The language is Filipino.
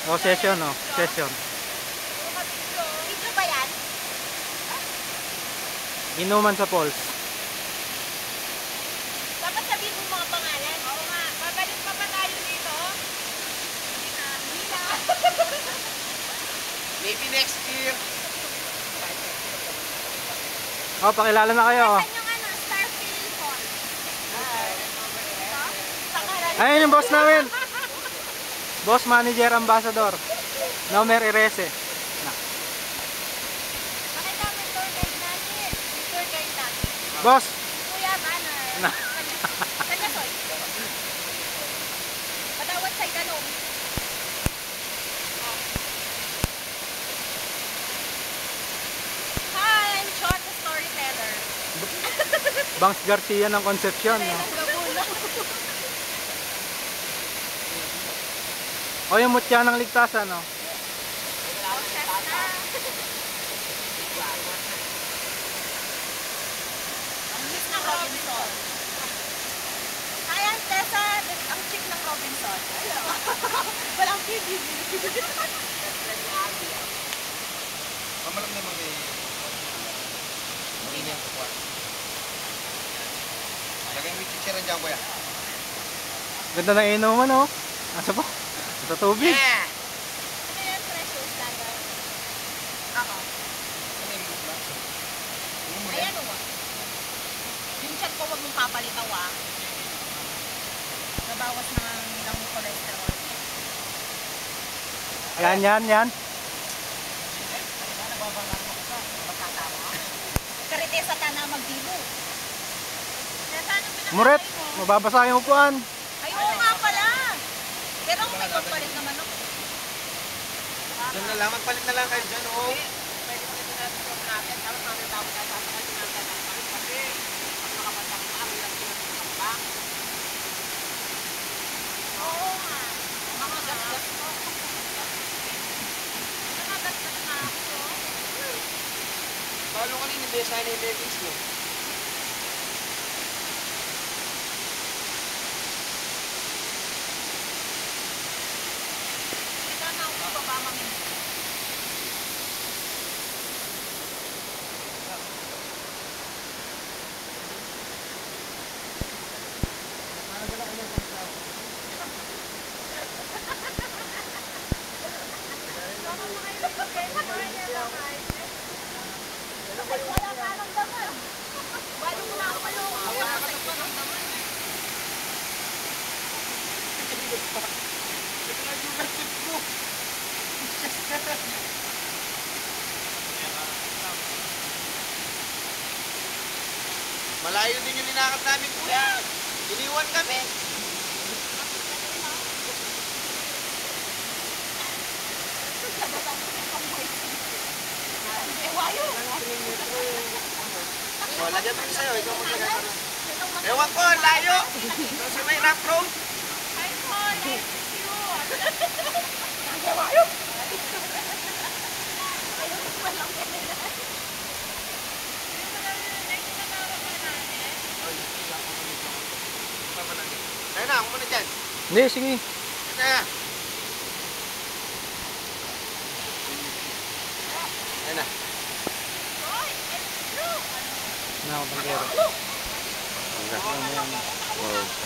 O, session, o. Session. Video ba yan? Inuman sa Falls. Dapat sabihin mo mga pangalan. Oo nga. Babalik pa ba tayo dito? Hindi na. Maybe next year. O, pakilala na kayo, o. Saan yung ano, Starfield Falls? Ayun yung boss namin. Boss, manager, ambassador. Nomer Irese. Bakit namin tour guide natin? Tour guide natin. Boss. Kuya Banner. Kanyasoy. Padawat sa Iganong. Hi, I'm Short, the storyteller. Bangs Garcia ng Concepcion, no? O, yung mutya ng ligtasan, no? Ang chick ng Robinson. Hi, I'm Tessa, ang chick ng Robinson. Walang TV. Mamalak naman kay... Hindi niya kukuha. Lagay mo yung chicharan dyan, kuya. Ganda ng inuman, no? Asa po? Sa tubig. Yeah! Ano yan, precious laga? Ako. Ano yung bukla? Ayan o. Yung chat ko, huwag mong papalitaw ah. Nabawas na ng cholesterol. Yan. Karitesa ka na magdilo. Tessa, anong pinakain Muret, mo? mababasa yung upuan. Ay, oo nga pala. Pero may pagpalit naman ako. Diyan na lang, magpalit na lang kayo dyan, oh. Pwede pa ito natin yung natin. Tapos namin tawag na sasakal din natin ang palit. Kasi pag nakapasok na, ang hirap sila sa kapang. Oo nga. Mga gas-gas mo. Mga gas-gas na ako. Paano kanina, hindi sana yung ladies, no? Ito na ako baba mami. Wala ka nang daman. Balo mo na ako palungo. Wala ka nang daman. Malayo din yung linakad namin, kuya. Iniwan kami. Wayo. O, lagyan mo sa'yo. Ikaw maglagay ka na. Ewan ko, layo. Kasi may rough road. Hi, Paul. Nice to meet you. Wayo. Kaya na, ako muna dyan. Hindi, sige. Kaya na. Kaya na. Na, bandero. Wow.